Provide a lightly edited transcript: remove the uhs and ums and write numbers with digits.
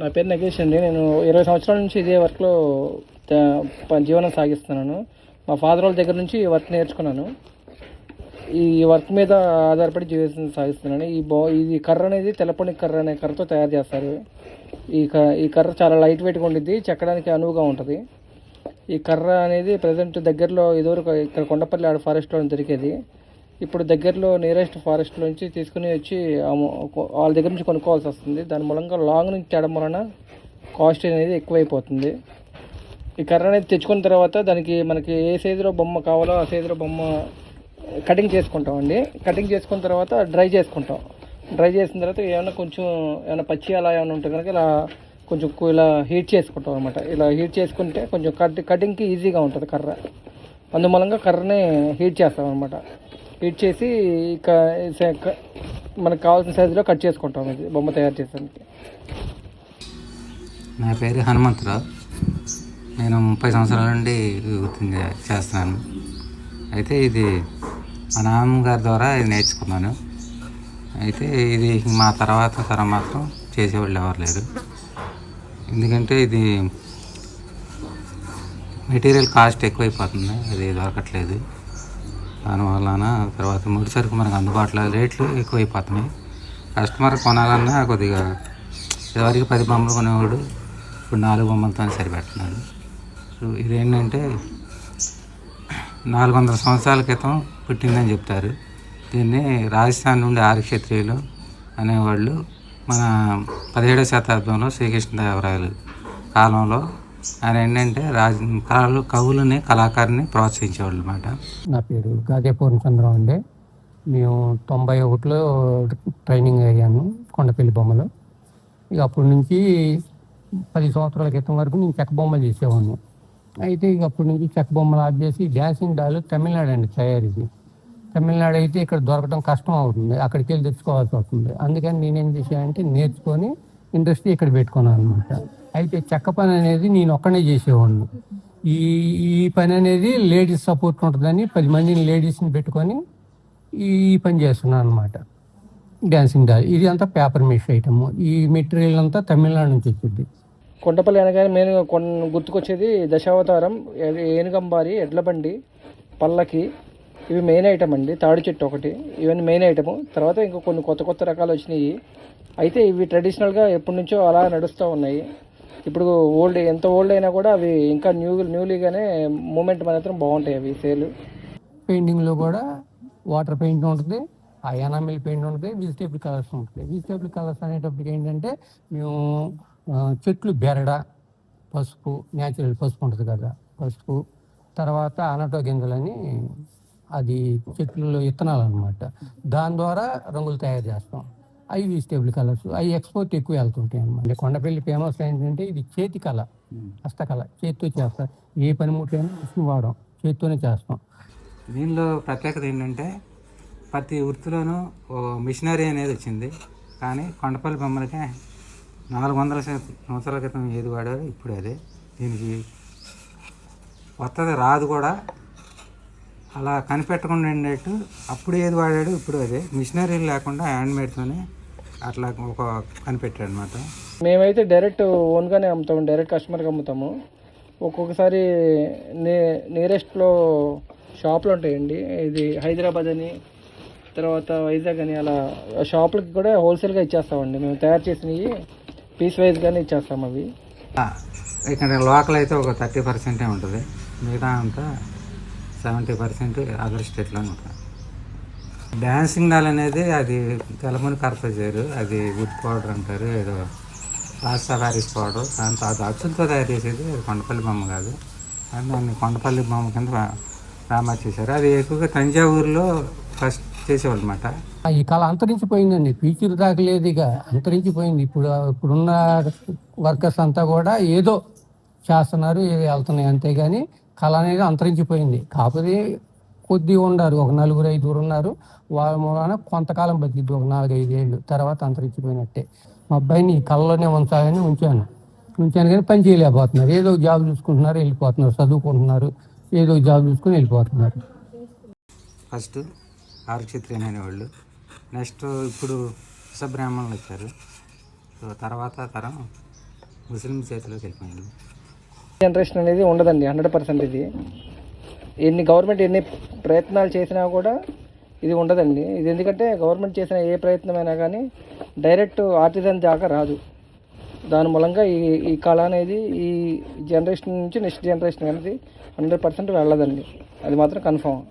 నా పేరు నగేష్ అండి. నేను 20 సంవత్సరాల నుంచి ఇదే వర్క్లో జీవనం సాగిస్తున్నాను. మా ఫాదర్ వాళ్ళ దగ్గర నుంచి ఈ వర్క్ నేర్చుకున్నాను. ఈ వర్క్ మీద ఆధారపడి జీవితం సాగిస్తున్నాను. ఇది కర్ర అనేది తెల్లపొని కర్ర అనే కర్రతో తయారు చేస్తారు. ఈ కర్ర చాలా లైట్ వెయిట్గా ఉండిద్ది, చెక్కడానికి అనువుగా ఉంటుంది. ఈ కర్ర అనేది ప్రజెంట్ దగ్గరలో ఇదివరకు ఇక్కడ కొండపల్లి ఫారెస్ట్లో దొరికేది. ఇప్పుడు దగ్గరలో నియరెస్ట్ ఫారెస్ట్ నుంచి తీసుకుని వచ్చి వాళ్ళ దగ్గర నుంచి కొనుక్కోవాల్సి వస్తుంది. దాని మూలంగా లాంగ్ నుంచి తేడం వలన కాస్ట్ అనేది ఎక్కువైపోతుంది. ఈ కర్ర అనేది తెచ్చుకున్న తర్వాత దానికి మనకి ఏ సైజులో బొమ్మ కావాలో ఆ సైజులో బొమ్మ కటింగ్ చేసుకుంటామండి. కటింగ్ చేసుకున్న తర్వాత డ్రై చేసుకుంటాం. డ్రై చేసిన తర్వాత ఏమైనా పచ్చి అలా ఏమైనా ఉంటే కనుక కొంచెం ఇలా హీట్ చేసుకుంటాం అనమాట. ఇలా హీట్ చేసుకుంటే కొంచెం కటింగ్కి ఈజీగా ఉంటుంది కర్ర. అందుమూలంగా కర్రని హీట్ చేస్తాం అనమాట. హీట్ చేసి మనకు కావాల్సిన సైజులో కట్ చేసుకుంటాం ఇది బొమ్మ తయారు చేసేందుకు. నా పేరు హనుమంతరావు. నేను 30 సంవత్సరాల నుండి వృత్తి చేస్తున్నాను. అయితే ఇది మా నాన్నగారి ద్వారా ఇది నేర్చుకున్నాను. అయితే ఇది మా తర్వాత తరం మాత్రం చేసేవాళ్ళు ఎవరు లేరు. ఎందుకంటే ఇది మెటీరియల్ కాస్ట్ ఎక్కువైపోతుంది, అది దొరకట్లేదు. దానివలన తర్వాత ముడి సరుకు మనకు అందుబాటులో రేట్లు ఎక్కువైపోతున్నాయి. కస్టమర్ కొనాలన్నా కొద్దిగా ఎవరికి 10 బొమ్మలు కొనేవాడు ఇప్పుడు 4 బొమ్మలతో సరిపెడుతున్నాడు. సో ఇదేంటంటే 400 సంవత్సరాల క్రితం పుట్టిందని చెప్తారు. దీన్ని రాజస్థాన్ నుండి ఆర్యక్షత్రియులు అనేవాళ్ళు మన 17వ శతాబ్దంలో శ్రీకృష్ణదేవరాయలు కాలంలో ఆయన ఏంటంటే కవులని కళాకారుని ప్రోత్సహించేవాళ్ళు అనమాట. నా పేరు గాదే పూర్ణచంద్రం అండి. మేము 91లో ట్రైనింగ్ అయ్యాను కొండపల్లి బొమ్మలో. ఇక అప్పటి నుంచి 10 సంవత్సరాల క్రితం వరకు నేను చెక్క బొమ్మలు చేసేవాడిని. అయితే ఇక అప్పటి నుంచి చెక్క బొమ్మలు ఆఫ్ చేసి డాన్సింగ్ డాల్ తమిళనాడు అండి తయారీది. తమిళనాడు అయితే ఇక్కడ దొరకడం కష్టం అవుతుంది, అక్కడికి వెళ్ళి తెచ్చుకోవాల్సి వస్తుంది. అందుకని నేనేం చేశానంటే నేర్చుకొని ఇండస్ట్రీ ఇక్కడ పెట్టుకున్నాను అనమాట. అయితే చెక్క పని అనేది నేను ఒక్కనే చేసేవాడిని. ఈ పని అనేది లేడీస్ సపోర్ట్ ఉంటుందని 10 మందిని లేడీస్ని పెట్టుకొని ఈ పని చేస్తున్నాను అనమాట. డాన్సింగ్ డాల్ ఇది అంతా పేపర్ మెష్ ఐటమ్. ఈ మెటీరియల్ అంతా తమిళనాడు నుంచి వచ్చింది. కొండపల్లి అనగానే మెయిన్ గుర్తుకొచ్చేది దశావతారం, ఏనుగంబారి, ఎడ్లబండి, పల్లకి, ఇవి మెయిన్ ఐటమ్ అండి. తాడి చెట్టు ఒకటి, ఇవన్నీ మెయిన్ ఐటము. తర్వాత ఇంకా కొన్ని కొత్త రకాలు వచ్చినాయి. అయితే ఇవి ట్రెడిషనల్గా ఎప్పటి నుంచో అలా నడుస్తూ ఉన్నాయి. ఇప్పుడు ఎంత ఓల్డ్ అయినా కూడా అవి ఇంకా న్యూలీగానే మూమెంట్ మాత్రం బాగుంటాయి అవి సేల్. పెయింటింగ్లో కూడా వాటర్ పెయింట్ ఉంటుంది, ఆ ఎనామిల్ పెయింట్ ఉంటుంది, వెజిటేబుల్ కలర్స్ ఉంటుంది. వెజిటేబుల్ కలర్స్ అనేటప్పటికి ఏంటంటే మేము చెట్లు బెరడ, పసుపు, న్యాచురల్ పసుపు ఉంటుంది కదా, పసుపు, తర్వాత అనటో గింజలని అది చెట్లలో విత్తనాలు అనమాట. దాని ద్వారా రంగులు తయారు చేస్తాం. అవి వెజిటేబుల్ కలర్స్, అవి ఎక్స్పోర్ట్ ఎక్కువ వెళ్తుంటాయి అనమాట. కొండపల్లి ఫేమస్ ఏంటంటే ఇది చేతి కళ, హస్తకళ, చేతితో చేస్తాం. ఏ పనిముట్లైనా మిషన్ వాడడం, చేతితోనే చేస్తాం. దీనిలో ప్రత్యేకత ఏంటంటే ప్రతి వృత్తిలోనూ మిషనరీ అనేది వచ్చింది. కానీ కొండపల్లి బొమ్మలకే 400 సంవత్సరాల క్రితం ఏది వాడారో ఇప్పుడు అదే. దీనికి కొత్తది రాదు కూడా, అలా కనిపెట్టకుండా ఉండేట్టు అప్పుడు ఏది వాడాడు ఇప్పుడు అదే. మిషనరీలు లేకుండా హ్యాండ్మేడ్తోనే అట్లా ఒక కనిపెట్టాడు అనమాట. మేమైతే డైరెక్ట్ ఓన్గానే అమ్ముతాము, డైరెక్ట్ కస్టమర్కి అమ్ముతాము. ఒక్కొక్కసారి నియరెస్ట్లో షాపులు ఉంటాయండి. ఇది హైదరాబాద్ అని, తర్వాత వైజాగ్ అని, అలా షాపులకి కూడా హోల్సేల్గా ఇచ్చేస్తామండి. మేము తయారు చేసినవి పీస్ వైజ్గానే ఇచ్చేస్తాం. అవి ఇక్కడ లోకల్ అయితే ఒక 30% ఉంటుంది, మిగతా అంతా 70% అదర్ స్టేట్లోనే ఉంటుంది. డాన్సింగ్ డాల్ అనేది అది తెలమని కరత చేయరు, అది వుడ్ పౌడర్ అంటారు, ఏదో రాస్తా ప్యారిస్ పౌడర్, దాంతో అది అచ్చులతో తయారు చేసేది. అది కొండపల్లి బొమ్మ కాదు, కానీ దాన్ని కొండపల్లి బొమ్మ కింద రామా చేశారు. అది ఎక్కువగా తంజావూరులో ఫస్ట్ చేసేవాళ్ళు అనమాట. ఈ కళ అంతరించిపోయిందండి, ఫ్యూచర్ దాకా లేదు, ఇక అంతరించిపోయింది. ఇప్పుడున్న వర్కర్స్ అంతా కూడా ఏదో చేస్తున్నారు, ఏదో వెళ్తున్నాయి, అంతేగాని కళ అనేది అంతరించిపోయింది. కాకపోతే కొద్దిగా ఉన్నారు, ఒక 4-5 ఉన్నారు. వాళ్ళ మూలన కొంతకాలం బతికిద్ది, ఒక 4-5 ఏళ్ళు తర్వాత అంతరించిపోయినట్టే. మా అబ్బాయిని ఈ కళలోనే ఉంచాలని ఉంచాను కానీ పని చేయలేకపోతున్నారు. ఏదో జాబ్ చూసుకుంటున్నారు, వెళ్ళిపోతున్నారు, చదువుకుంటున్నారు, ఏదో జాబ్ చూసుకుని వెళ్ళిపోతున్నారు. ఫస్ట్ ఆర్యక్షత్రియులు అనేవాళ్ళు, నెక్స్ట్ ఇప్పుడు విషబ్రాహ్మణులు వచ్చారు. సో తర్వాత తరం ముస్లిం చేతిలోకి వెళ్ళిపోయింది. జనరేషన్ అనేది ఉండదండి 100%. ఇది గవర్నమెంట్ ఎన్ని ప్రయత్నాలు చేసినా కూడా ఇది ఉండదండి. ఇది ఎందుకంటే గవర్నమెంట్ చేసిన ఏ ప్రయత్నమైనా కానీ డైరెక్ట్ ఆర్టిజన్ దాకా రాదు. దాని మూలంగా ఈ కళ అనేది ఈ జనరేషన్ నుంచి నెక్స్ట్ జనరేషన్ అనేది 100% వెళ్ళదండి. అది మాత్రం కన్ఫామ్.